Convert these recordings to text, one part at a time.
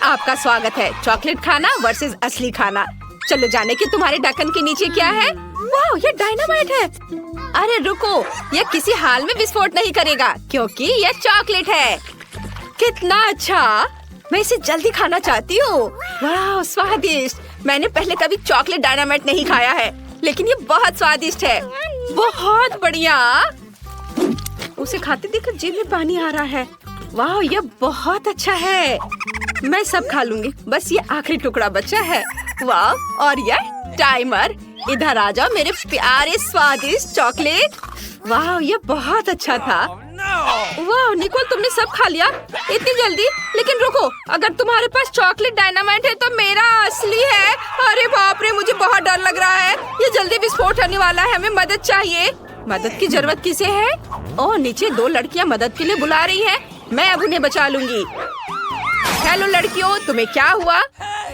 आपका स्वागत है। चॉकलेट खाना वर्सेस असली खाना। चलो जाने कि तुम्हारे ढक्कन के नीचे क्या है। वाह, ये डायनामाइट है। अरे रुको, ये किसी हाल में विस्फोट नहीं करेगा क्योंकि ये चॉकलेट है। कितना अच्छा, मैं इसे जल्दी खाना चाहती हूँ। वाह स्वादिष्ट। मैंने पहले कभी चॉकलेट डायनामाइट नहीं खाया है, लेकिन ये बहुत स्वादिष्ट है। बहुत बढ़िया। उसे खाते देखकर जीभ में पानी आ रहा है। वाह, ये बहुत अच्छा है। मैं सब खा लूंगी, बस ये आखिरी टुकड़ा बचा है। वाह, और ये टाइमर। इधर आ जाओ मेरे प्यारे स्वादिष्ट चॉकलेट। वाह, ये बहुत अच्छा था। वाह निकोल, तुमने सब खा लिया इतनी जल्दी। लेकिन रुको, अगर तुम्हारे पास चॉकलेट डायनामाइट है तो मेरा असली है। अरे बाप रे, मुझे बहुत डर लग रहा है। ये जल्दी विस्फोट होने वाला है। हमें मदद चाहिए। मदद की जरूरत किसे है? ओह, नीचे 2 लड़कियां मदद के लिए बुला रही हैं। मैं अब उन्हें बचा लूंगी। हेलो लड़कियों, तुम्हें क्या हुआ?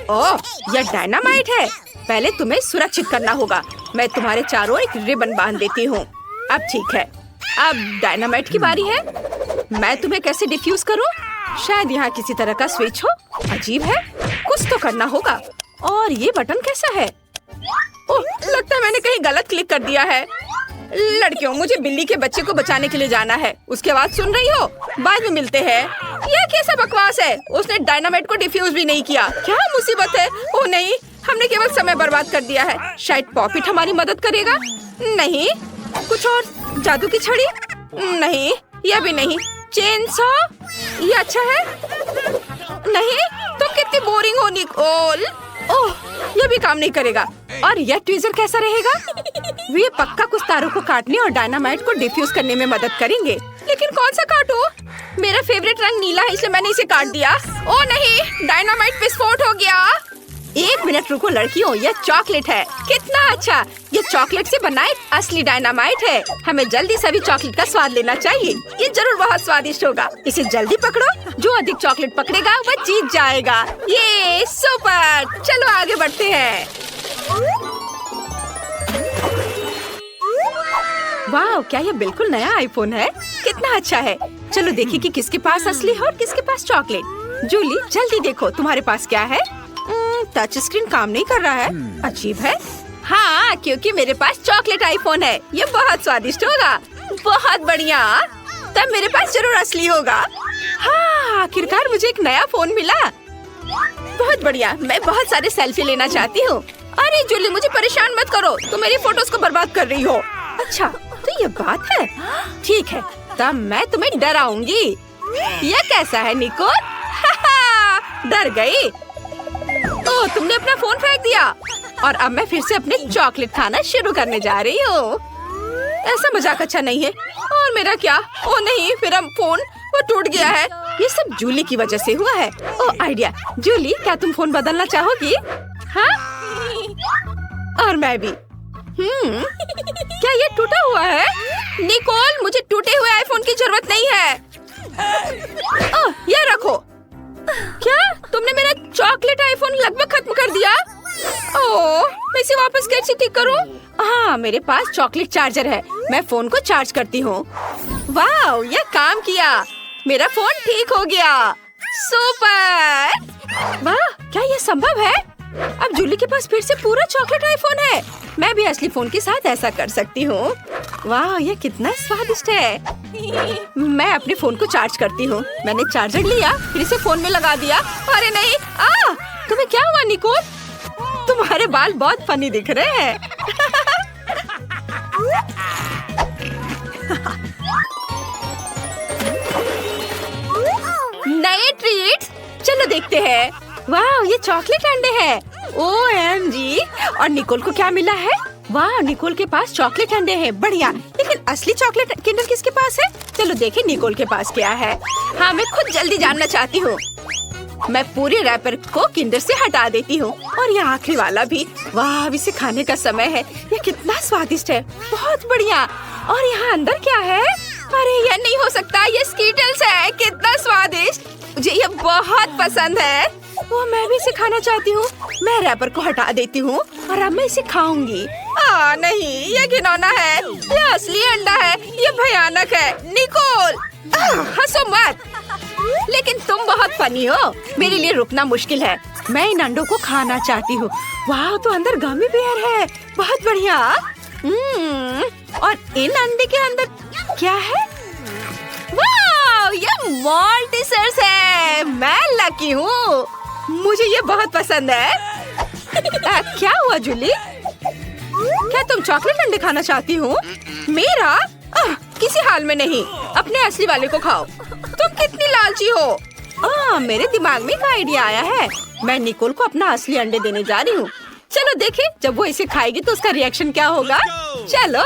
ओह, यह डायनामाइट है। पहले तुम्हें सुरक्षित करना होगा। मैं तुम्हारे चारों एक रिबन बांध देती हूँ। अब ठीक है, अब डायनामाइट की बारी है। मैं तुम्हें कैसे डिफ्यूज करूँ? शायद यहाँ किसी तरह का स्विच हो। अजीब है, कुछ तो करना होगा। और ये बटन कैसा है? ओह, लगता है मैंने कहीं गलत क्लिक कर दिया है। लड़कियों, मुझे बिल्ली के बच्चे को बचाने के लिए जाना है। उसकी आवाज सुन रही हो? बाद में मिलते हैं। यह कैसा बकवास है? उसने डायनामाइट को डिफ्यूज भी नहीं किया। क्या मुसीबत है? ओह नहीं, हमने केवल समय बर्बाद कर दिया है। शायद पॉपिट हमारी मदद करेगा। नहीं, कुछ और? जादू की छड़ी? नहीं, यह भी नहीं। Chain saw? ये अच्छा है। नहीं, तुम कितनी बोरिंग हो निकोल। ओह, यह भी काम नहीं करेगा। और यह ट्वीजर कैसा रहेगा? वे पक्का कुछ तारों को काटने और डायनामाइट को डिफ्यूज करने में मदद करेंगे। लेकिन कौन सा काटूं? मेरा फेवरेट रंग नीला है, इसलिए मैंने इसे काट दिया। ओह नहीं, डायनामाइट विस्फोट हो गया। 1 मिनट रुको लड़कियों, यह चॉकलेट है। कितना अच्छा, ये चॉकलेट से बना एक असली डायनामाइट है। हमें जल्दी सभी चॉकलेट का स्वाद लेना चाहिए। ये जरूर बहुत स्वादिष्ट होगा। इसे जल्दी पकड़ो। जो अधिक चॉकलेट पकड़ेगा वह जीत जाएगा। ये सुपर। चलो आगे बढ़ते हैं। वाह, क्या ये बिल्कुल नया आईफोन है? कितना अच्छा है। चलो देखिए कि किसके पास असली है और किसके पास चॉकलेट। जूली, जल्दी देखो तुम्हारे पास क्या है। टच स्क्रीन काम नहीं कर रहा है। अजीब है। हाँ, क्योंकि मेरे पास चॉकलेट आईफोन है। ये बहुत स्वादिष्ट होगा। बहुत बढ़िया, तब मेरे पास जरूर असली होगा। हाँ, आखिरकार मुझे एक नया फोन मिला। बहुत बढ़िया, मैं बहुत सारे सेल्फी लेना चाहती हूँ। अरे जूली, मुझे परेशान मत करो, तुम मेरी फोटोज को बर्बाद कर रही हो। अच्छा, तो ये बात है। ठीक है, तब मैं तुम्हें डराऊंगी। यह कैसा है निकोल? डर गई? ओह, तुमने अपना फोन फेंक दिया। और अब मैं फिर से अपने चॉकलेट खाना शुरू करने जा रही हूँ। ऐसा मजाक अच्छा नहीं है। और मेरा क्या? ओह नहीं, मेरा फोन वो टूट गया है। ये सब जूली की वजह से हुआ है। ओह आइडिया। जूली, क्या तुम फोन बदलना चाहोगी? हाँ, और मैं भी। क्या ये टूटा हुआ है? निकोल, मुझे टूटे हुए आईफोन की जरूरत नहीं है। ओह, ये रखो। क्या तुमने मेरा चॉकलेट आईफोन लगभग खत्म कर दिया? ओह, मैं इसे वापस कैसे ठीक करूं? हाँ, मेरे पास चॉकलेट चार्जर है। मैं फोन को चार्ज करती हूँ। वाह, यह काम किया। मेरा फोन ठीक हो गया। सुपर। वाह, क्या यह संभव है? अब जूली के पास फिर से पूरा चॉकलेट आईफोन है। मैं भी असली फोन के साथ ऐसा कर सकती हूँ। वाह, ये कितना स्वादिष्ट है। मैं अपने फोन को चार्ज करती हूँ। मैंने चार्जर लिया, फिर इसे फोन में लगा दिया। अरे नहीं, तुम्हें क्या हुआ निकोल? तुम्हारे बाल बहुत फनी दिख रहे हैं। नए ट्रीट्स, चलो देखते हैं। वाह, ये चॉकलेट अंडे हैं। OMG। और निकोल को क्या मिला है? वाह, निकोल के पास चॉकलेट अंडे हैं। बढ़िया, लेकिन असली चॉकलेट किंडर किसके पास है? चलो देखें निकोल के पास क्या है। हाँ, मैं खुद जल्दी जानना चाहती हूँ। मैं पूरे रैपर को किंडर से हटा देती हूँ और ये आखिरी वाला भी। वाह, अब इसे खाने का समय है। ये कितना स्वादिष्ट है। बहुत बढ़िया। और यहाँ अंदर क्या है? अरे यह नहीं हो सकता, ये स्कीटल्स है। कितना स्वादिष्ट, मुझे ये बहुत पसंद है। वो मैं भी इसे खाना चाहती हूँ। मैं रैपर को हटा देती हूँ और अब मैं इसे खाऊंगी। नहीं, ये घिनौना है। ये असली अंडा है। ये भयानक है। निकोल, हंसो मत। लेकिन तुम बहुत फनी हो, मेरे लिए रुकना मुश्किल है। मैं इन अंडों को खाना चाहती हूँ। वाह, तो अंदर गमी बेयर है, बहुत बढ़िया। और इन अंडे के अंदर क्या है? वाह, ये मॉल्टिसर्स है। मैं लकी हूँ, मुझे ये बहुत पसंद है। क्या हुआ जूली? क्या तुम चॉकलेट अंडे खाना चाहती हो? मेरा? किसी हाल में नहीं, अपने असली वाले को खाओ। तुम कितनी लालची हो। मेरे दिमाग में एक आइडिया आया है। मैं निकोल को अपना असली अंडे देने जा रही हूँ। चलो देखें, जब वो इसे खाएगी तो उसका रिएक्शन क्या होगा। चलो।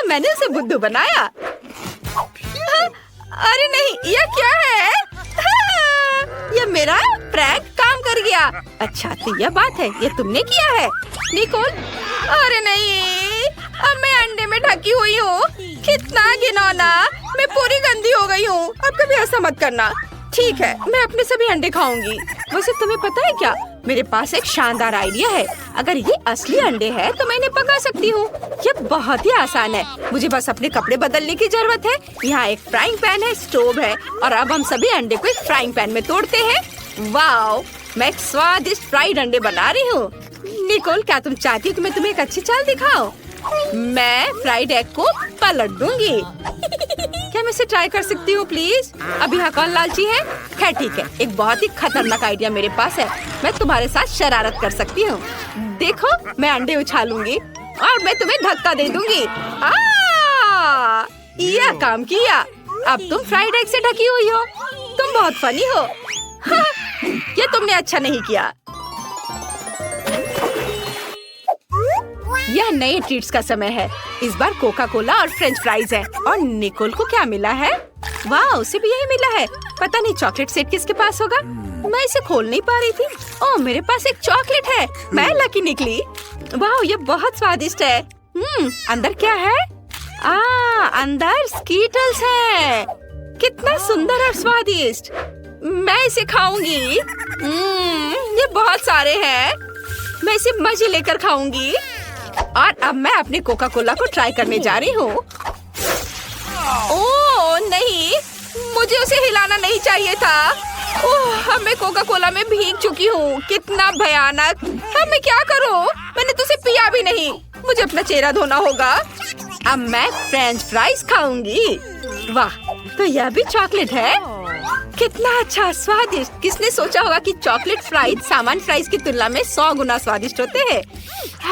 मैंने उसे बुद्धू बनाया। अरे नहीं, यह क्या है? यह मेरा प्रैंक काम कर गया। अच्छा, तो यह बात है, ये तुमने किया है निकोल? अरे नहीं, अब मैं अंडे में ढकी हुई हूँ। कितना घिनौना, मैं पूरी गंदी हो गई हूँ। अब कभी ऐसा मत करना। ठीक है, मैं अपने सभी अंडे खाऊंगी। वैसे तुम्हें पता है क्या, मेरे पास एक शानदार आइडिया है। अगर ये असली अंडे हैं तो मैं इन्हें पका सकती हूँ। ये बहुत ही आसान है, मुझे बस अपने कपड़े बदलने की जरूरत है। यहाँ एक फ्राइंग पैन है, स्टोव है, और अब हम सभी अंडे को एक फ्राइंग पैन में तोड़ते हैं। वाओ, मैं एक स्वादिष्ट फ्राइड अंडे बना रही हूँ। निकोल, क्या तुम चाहती हो कि मैं तुम्हें एक अच्छी चाल दिखाऊं? मैं फ्राइड एग को पलट दूंगी। क्या मैं इसे ट्राई कर सकती हूँ प्लीज? अब यहाँ कौन लालची है? खैर ठीक है, एक बहुत ही खतरनाक आइडिया मेरे पास है। मैं तुम्हारे साथ शरारत कर सकती हूँ। देखो, मैं अंडे उछालूंगी और मैं तुम्हें धक्का दे दूंगी। यह काम किया। अब तुम फ्राइड एग से ढकी हुई हो। तुम बहुत फनी हो। ये तुमने अच्छा नहीं किया। यह नए ट्रीट्स का समय है। इस बार कोका कोला और फ्रेंच फ्राइज है। और निकोल को क्या मिला है? वाह, उसे भी यही मिला है। पता नहीं चॉकलेट सेट किसके पास होगा। मैं इसे खोल नहीं पा रही थी। ओह, मेरे पास एक चॉकलेट है। मैं लकी निकली। वाह, ये बहुत स्वादिष्ट है। अंदर क्या है? अंदर स्कीटल्स है। कितना सुंदर और स्वादिष्ट। मैं इसे खाऊंगी। ये बहुत सारे हैं। मैं इसे मजे लेकर खाऊंगी। और अब मैं अपने कोका कोला को ट्राई करने जा रही हूँ। ओह नहीं, मुझे उसे हिलाना नहीं चाहिए था। ओह, अब मैं कोका कोला में भीग चुकी हूँ। कितना भयानक। अब मैं क्या करूँ? मैंने तो उसे पिया भी नहीं। मुझे अपना चेहरा धोना होगा। अब मैं फ्रेंच फ्राइज खाऊंगी। वाह, तो यह भी चॉकलेट है। कितना अच्छा, स्वादिष्ट। किसने सोचा होगा कि चॉकलेट फ्राइज सामान्य फ्राइज की तुलना में 100 गुना स्वादिष्ट होते हैं।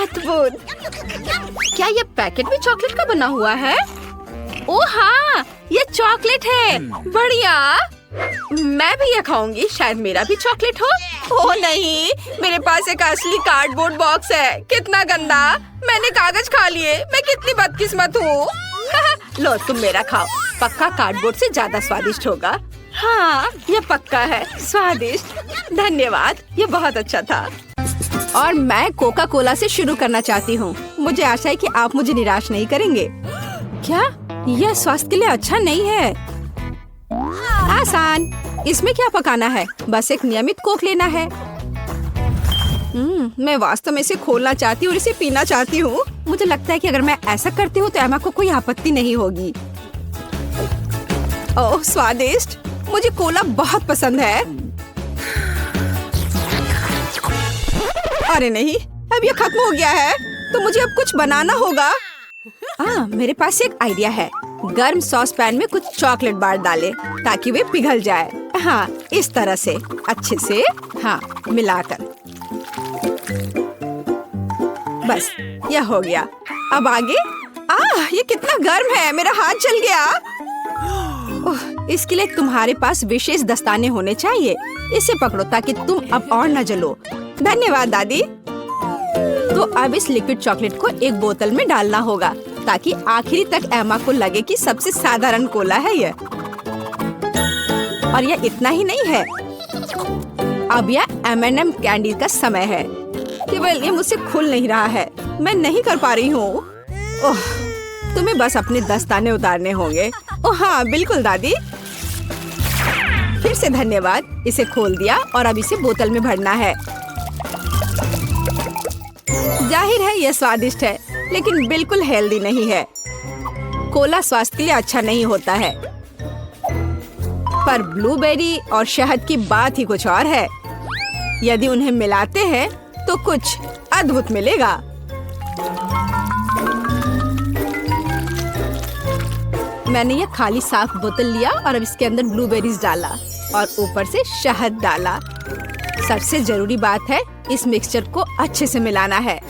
अद्भुत। क्या ये पैकेट भी चॉकलेट का बना हुआ है? ओह हाँ, ये चॉकलेट है। बढ़िया, मैं भी ये खाऊंगी। शायद मेरा भी चॉकलेट हो। ओह नहीं, मेरे पास एक असली कार्डबोर्ड बॉक्स है। कितना गंदा। मैंने कागज खा लिए। मैं कितनी बदकिस्मत हूँ। लो, तुम मेरा खाओ। पक्का कार्डबोर्ड से ज्यादा स्वादिष्ट होगा। हाँ, ये पक्का है स्वादिष्ट। धन्यवाद, ये बहुत अच्छा था। और मैं कोका कोला से शुरू करना चाहती हूँ। मुझे आशा है कि आप मुझे निराश नहीं करेंगे। क्या यह स्वास्थ्य के लिए अच्छा नहीं है? आसान। इसमें क्या पकाना है? बस एक नियमित कोक लेना है। मैं वास्तव में इसे खोलना चाहती हूँ और इसे पीना चाहती हूँ। मुझे लगता है कि अगर मैं ऐसा करती हूँ तो एमा को कोई आपत्ति नहीं होगी। ओह स्वादिष्ट, मुझे कोला बहुत पसंद है। अरे नहीं, अब ये खत्म हो गया है, तो मुझे अब कुछ बनाना होगा। मेरे पास एक आइडिया है। गर्म सॉस पैन में कुछ चॉकलेट बार डालें ताकि वे पिघल जाए। हाँ, इस तरह से अच्छे से मिलाकर। बस, यह हो गया। अब आगे। ये कितना गर्म है, मेरा हाथ जल गया। इसके लिए तुम्हारे पास विशेष दस्ताने होने चाहिए। इसे पकड़ो ताकि तुम अब और न जलो। धन्यवाद दादी। तो अब इस लिक्विड चॉकलेट को एक बोतल में डालना होगा ताकि आखिरी तक एमा को लगे कि सबसे साधारण कोला है यह। और यह इतना ही नहीं है। अब यह M&M कैंडी का समय है। केवल ये मुझसे खुल नहीं रहा है। मैं नहीं कर पा रही हूँ। ओह, तुम्हें बस अपने दस्ताने उतारने होंगे। ओह हाँ, बिल्कुल दादी। फिर से धन्यवाद। इसे खोल दिया और अब इसे बोतल में भरना है। जाहिर है यह स्वादिष्ट है, लेकिन बिल्कुल हेल्दी नहीं है। कोला स्वास्थ्य के लिए अच्छा नहीं होता है। पर ब्लूबेरी और शहद की बात ही कुछ और है। यदि उन्हें मिलाते हैं तो कुछ अद्भुत मिलेगा। मैंने यह खाली साफ बोतल लिया और अब इसके अंदर ब्लूबेरीज डाला और ऊपर से शहद डाला। सबसे जरूरी बात है इस मिक्सचर को अच्छे से मिलाना है।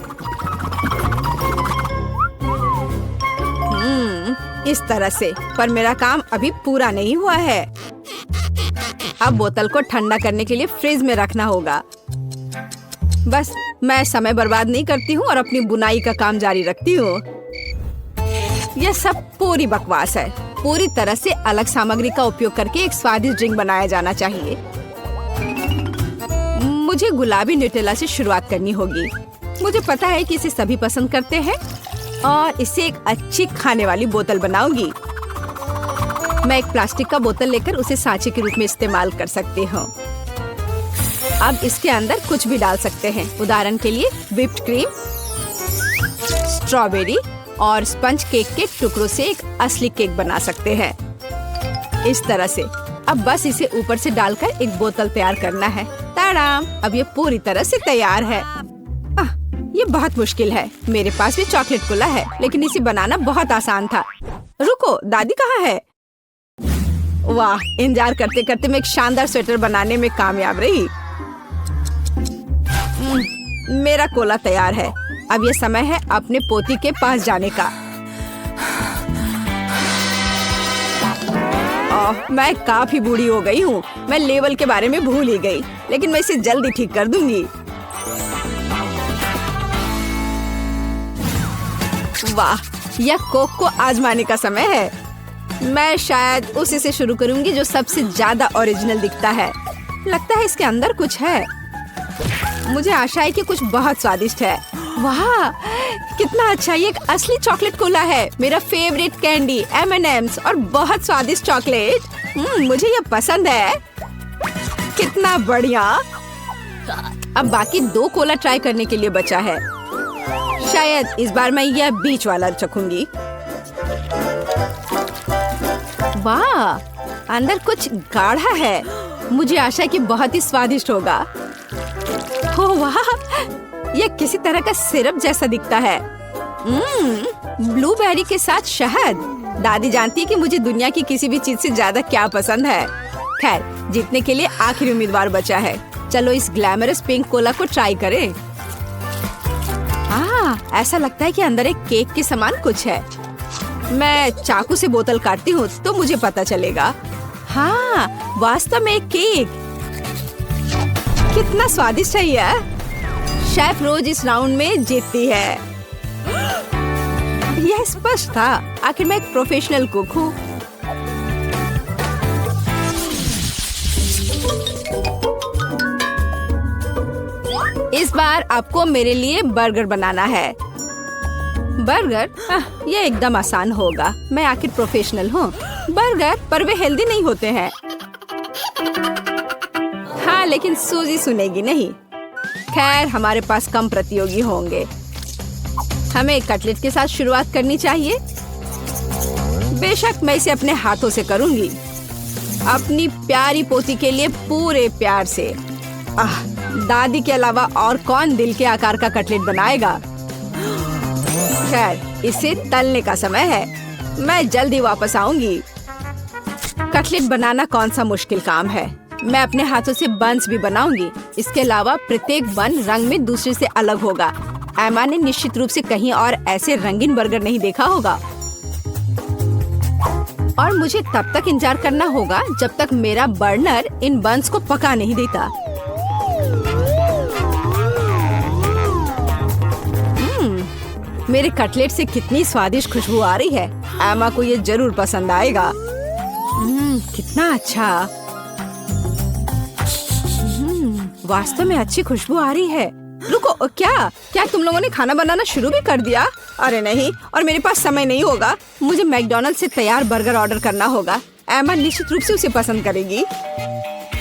इस तरह से। पर मेरा काम अभी पूरा नहीं हुआ है। अब बोतल को ठंडा करने के लिए फ्रिज में रखना होगा। बस मैं समय बर्बाद नहीं करती हूँ और अपनी बुनाई का काम जारी रखती हूँ। यह सब पूरी बकवास है। पूरी तरह से अलग सामग्री का उपयोग करके एक स्वादिष्ट ड्रिंक बनाया जाना चाहिए। मुझे गुलाबी न्यूटेला से शुरुआत करनी होगी। मुझे पता है कि इसे सभी पसंद करते हैं और इसे एक अच्छी खाने वाली बोतल बनाऊंगी। मैं एक प्लास्टिक का बोतल लेकर उसे सांचे के रूप में इस्तेमाल कर सकती हूँ। अब इसके अंदर कुछ भी डाल सकते हैं। उदाहरण के लिए व्हिप्ड क्रीम, स्ट्रॉबेरी और स्पंज केक के टुकड़ों से एक असली केक बना सकते हैं। इस तरह से। अब बस इसे ऊपर से डालकर एक बोतल तैयार करना है। ताड़ाम! अब ये पूरी तरह से तैयार है। ये बहुत मुश्किल है। मेरे पास भी चॉकलेट कोला है, लेकिन इसे बनाना बहुत आसान था। रुको, दादी कहाँ है? वाह! इंतजार करते करते मैं एक शानदार स्वेटर बनाने में कामयाब रही। मेरा कोला तैयार है। अब ये समय है अपने पोती के पास जाने का। मैं काफी बूढ़ी हो गई हूँ। मैं लेवल के बारे में भूल ही गई, लेकिन मैं इसे जल्दी ठीक कर दूंगी। वाह! यह कोक को आजमाने का समय है। मैं शायद उसी से शुरू करूंगी जो सबसे ज्यादा ओरिजिनल दिखता है। लगता है इसके अंदर कुछ है। मुझे आशा है कि कुछ बहुत स्वादिष्ट है। वाह! कितना अच्छा! ये एक असली चॉकलेट कोला है। मेरा फेवरेट कैंडी M&M's और बहुत स्वादिष्ट चॉकलेट। मुझे ये पसंद है। कितना बढ़िया! अब बाकी 2 कोला ट्राई करने के लिए बचा है। शायद इस बार मैं यह बीच वाला चखूंगी। वाह! अंदर कुछ गाढ़ा है। मुझे आशा है कि बहुत ही स्वादिष्ट होगा। ओह वाह! यह किसी तरह का सिरप जैसा दिखता है। ब्लूबेरी के साथ शहद। दादी जानती है कि मुझे दुनिया की किसी भी चीज से ज्यादा क्या पसंद है। खैर, जीतने के लिए आखिरी उम्मीदवार बचा है। चलो इस ग्लैमरस पिंक कोला को ट्राई करें। ऐसा लगता है कि अंदर एक केक के समान कुछ है। मैं चाकू से बोतल काटती हूँ तो मुझे पता चलेगा। हाँ, वास्तव में एक केक। कितना स्वादिष्ट है यह। शेफ रोज इस राउंड में जीतती है। यह स्पष्ट था। आखिर मैं एक प्रोफेशनल कुक हूँ। इस बार आपको मेरे लिए बर्गर बनाना है। बर्गर? ये एकदम आसान होगा। मैं आखिर प्रोफेशनल हूँ। बर्गर? पर वे हेल्दी नहीं होते हैं। हाँ, लेकिन सूजी सुनेगी नहीं। खैर, हमारे पास कम प्रतियोगी होंगे। हमें कटलेट के साथ शुरुआत करनी चाहिए। बेशक मैं इसे अपने हाथों से करूंगी। अपनी प्यारी पोती के लिए पूरे प्यार से। दादी के अलावा और कौन दिल के आकार का कटलेट बनाएगा? खैर, इसे तलने का समय है। मैं जल्दी वापस आऊंगी। कटलेट बनाना कौन सा मुश्किल काम है। मैं अपने हाथों से बन्स भी बनाऊंगी। इसके अलावा प्रत्येक बन रंग में दूसरे से अलग होगा। एमा ने निश्चित रूप से कहीं और ऐसे रंगीन बर्गर नहीं देखा होगा। और मुझे तब तक इंतजार करना होगा जब तक मेरा बर्नर इन बन्स को पका नहीं देता। मेरे कटलेट से कितनी स्वादिष्ट खुशबू आ रही है। एमा को ये जरूर पसंद आएगा। कितना अच्छा। वास्तव में अच्छी खुशबू आ रही है। रुको, क्या तुम लोगों ने खाना बनाना शुरू भी कर दिया? अरे नहीं, और मेरे पास समय नहीं होगा। मुझे मैकडॉनल्ड से तैयार बर्गर ऑर्डर करना होगा। एमा निश्चित रूप से उसे पसंद करेगी।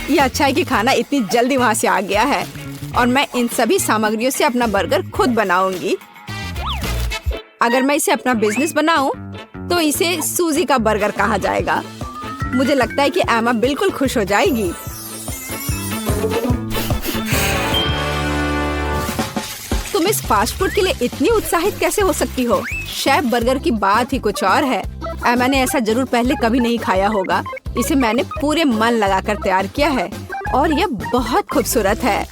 ये अच्छा है कि खाना इतनी जल्दी वहाँ से आ गया है और मैं इन सभी सामग्रियों से अपना बर्गर खुद बनाऊंगी। अगर मैं इसे अपना बिजनेस बनाऊं तो इसे सूजी का बर्गर कहा जाएगा। मुझे लगता है कि एमा बिल्कुल खुश हो जाएगी। तुम इस फास्ट फूड के लिए इतनी उत्साहित कैसे हो सकती हो? शेफ बर्गर की बात ही कुछ और है। एमा ने ऐसा जरूर पहले कभी नहीं खाया होगा। इसे मैंने पूरे मन लगाकर तैयार किया है और यह बहुत खूबसूरत है।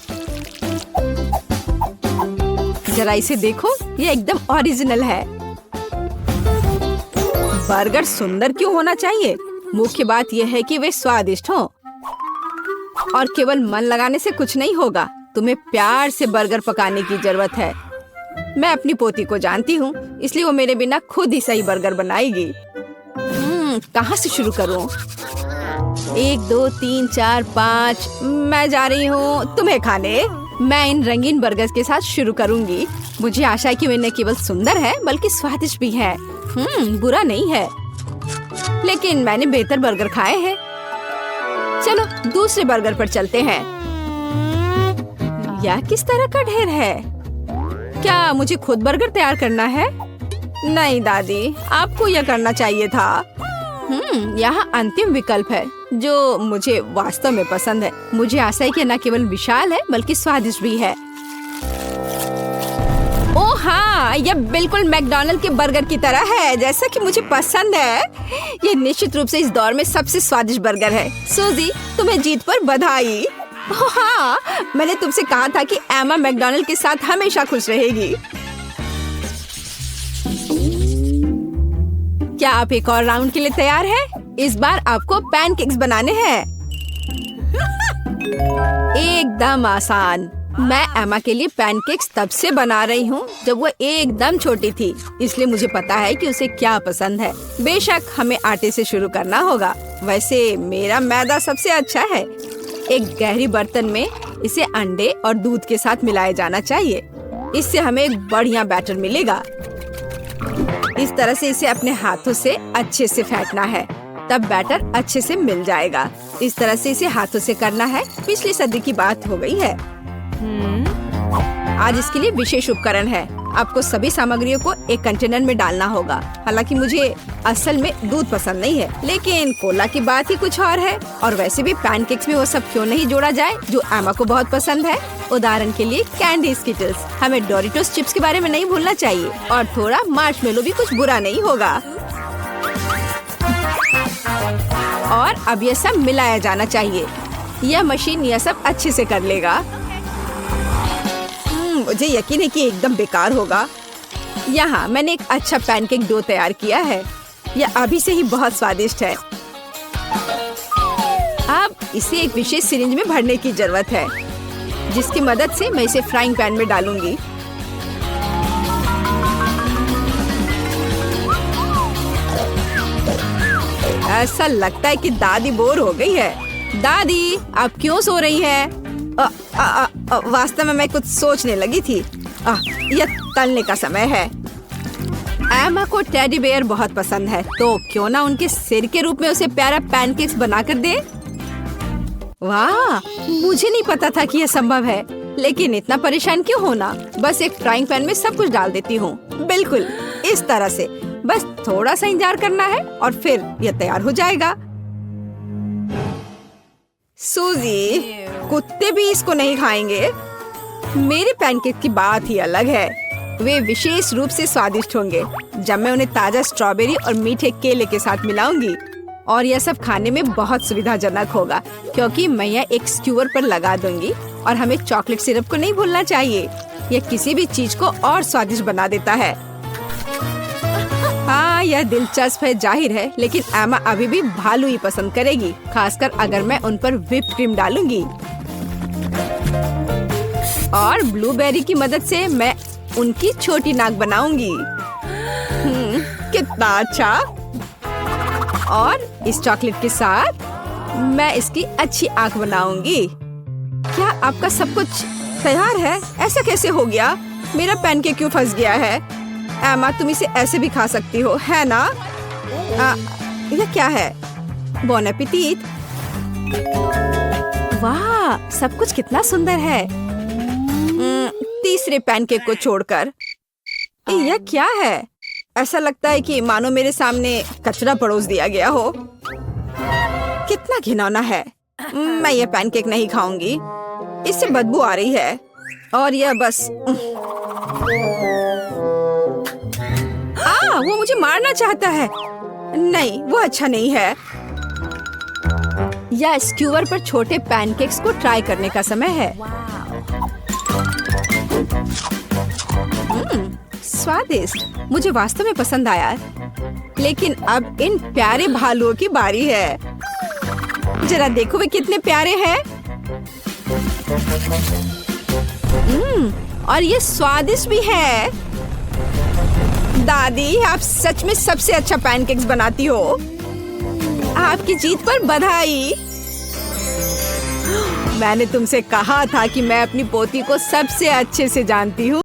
जरा इसे देखो, ये एकदम ओरिजिनल है। बर्गर सुंदर क्यों होना चाहिए? मुख्य बात यह है कि वे स्वादिष्ट हों। और केवल मन लगाने से कुछ नहीं होगा, तुम्हें प्यार से बर्गर पकाने की जरूरत है। मैं अपनी पोती को जानती हूँ, इसलिए वो मेरे बिना खुद ही सही बर्गर बनाएगी। कहाँ से शुरू करूँ? 1 2 3 4 5 मैं जा रही हूँ तुम्हें खाने। मैं इन रंगीन बर्गर्स के साथ शुरू करूँगी। मुझे आशा है कि वे न केवल सुंदर है बल्कि स्वादिष्ट भी है। बुरा नहीं है, लेकिन मैंने बेहतर बर्गर खाए हैं। चलो दूसरे बर्गर पर चलते हैं। यह किस तरह का ढेर है? क्या मुझे खुद बर्गर तैयार करना है? नहीं दादी, आपको यह करना चाहिए था। यहाँ अंतिम विकल्प है जो मुझे वास्तव में पसंद है। मुझे आशा है कि न केवल विशाल है बल्कि स्वादिष्ट भी है। ओह हाँ, यह बिल्कुल मैकडॉनल्ड के बर्गर की तरह है, जैसा कि मुझे पसंद है। ये निश्चित रूप से इस दौर में सबसे स्वादिष्ट बर्गर है। सूजी, तुम्हें जीत पर बधाई। ओह हाँ, मैंने तुमसे कहा था कि एमा मैकडॉनल्ड के साथ हमेशा खुश रहेगी। क्या आप एक और राउंड के लिए तैयार हैं? इस बार आपको पैनकेक्स बनाने हैं। एकदम आसान। मैं एमा के लिए पैनकेक्स तब से बना रही हूँ जब वो एकदम छोटी थी, इसलिए मुझे पता है कि उसे क्या पसंद है। बेशक हमें आटे से शुरू करना होगा। वैसे मेरा मैदा सबसे अच्छा है। एक गहरी बर्तन में इसे अंडे और दूध के साथ मिलाया जाना चाहिए। इससे हमें एक बढ़िया बैटर मिलेगा। इस तरह से इसे अपने हाथों से अच्छे से फेंटना है, तब बैटर अच्छे से मिल जाएगा। इस तरह से इसे हाथों से करना है। पिछली सदी की बात हो गई है। आज इसके लिए विशेष उपकरण है। आपको सभी सामग्रियों को एक कंटेनर में डालना होगा। हालांकि मुझे असल में दूध पसंद नहीं है, लेकिन कोला की बात ही कुछ और है। और वैसे भी पैनकेक्स में वो सब क्यों नहीं जोड़ा जाए जो एमा को बहुत पसंद है। उदाहरण के लिए कैंडी स्किटल्स। हमें डोरिटोस चिप्स के बारे में नहीं भूलना चाहिए, और थोड़ा मार्शमेलो भी कुछ बुरा नहीं होगा। और अब यह सब मिलाया जाना चाहिए। यह मशीन यह सब अच्छे से कर लेगा। मुझे यकीन है कि एकदम बेकार होगा। यहाँ मैंने एक अच्छा पैनकेक डो तैयार किया है। यह अभी से ही बहुत स्वादिष्ट है। अब इसे एक विशेष सिरिंज में भरने की जरूरत है, जिसकी मदद से मैं इसे फ्राइंग पैन में डालूंगी। ऐसा लगता है कि दादी बोर हो गई है। दादी, आप क्यों सो रही हैं? वास्तव में मैं कुछ सोचने लगी थी। यह तलने का समय है। एमा को टेडी बेयर बहुत पसंद है, तो क्यों ना उनके सिर के रूप में उसे प्यारा पैनकेक्स बनाकर दे। वाह, मुझे नहीं पता था कि यह संभव है, लेकिन इतना परेशान क्यों होना। बस एक फ्राइंग पैन में सब कुछ डाल देती हूँ, बिल्कुल इस तरह से। बस थोड़ा सा इंतजार करना है और फिर यह तैयार हो जाएगा। सूजी, कुत्ते भी इसको नहीं खाएंगे। मेरे पैनकेक की बात ही अलग है। वे विशेष रूप से स्वादिष्ट होंगे जब मैं उन्हें ताजा स्ट्रॉबेरी और मीठे केले के साथ मिलाऊंगी। और यह सब खाने में बहुत सुविधाजनक होगा, क्योंकि मैं यह एक स्क्यूअर पर लगा दूंगी। और हमें चॉकलेट सिरप को नहीं भूलना चाहिए। यह किसी भी चीज को और स्वादिष्ट बना देता है। हाँ, यह दिलचस्प है जाहिर है, लेकिन एमा अभी भी भालू ही पसंद करेगी, खासकर अगर मैं उन पर व्हिप क्रीम डालूंगी। और ब्लूबेरी की मदद से मैं उनकी छोटी नाक बनाऊंगी। कितना अच्छा। और इस चॉकलेट के साथ मैं इसकी अच्छी आंख बनाऊंगी। क्या आपका सब कुछ तैयार है? ऐसा कैसे हो गया? मेरा पैनकेक क्यों फंस गया है? एमा, तुम इसे ऐसे भी खा सकती हो, है ना? यह क्या है? बॉन एपेटिट। वाह, सब कुछ कितना सुंदर है। तीसरे पैनकेक को छोड़कर। यह क्या है? ऐसा लगता है कि मानो मेरे सामने कचरा परोस दिया गया हो। कितना घिनौना है। मैं ये पैनकेक नहीं खाऊंगी, इससे बदबू आ रही है। और यह बस वो मुझे मारना चाहता है। नहीं, वो अच्छा नहीं है। या स्क्यूअर पर छोटे पैनकेक्स को ट्राई करने का समय है। स्वादिष्ट, मुझे वास्तव में पसंद आया। लेकिन अब इन प्यारे भालुओं की बारी है। जरा देखो वे कितने प्यारे हैं। और ये स्वादिष्ट भी है। दादी, आप सच में सबसे अच्छा पैनकेक्स बनाती हो। आपकी जीत पर बधाई। मैंने तुमसे कहा था कि मैं अपनी पोती को सबसे अच्छे से जानती हूँ।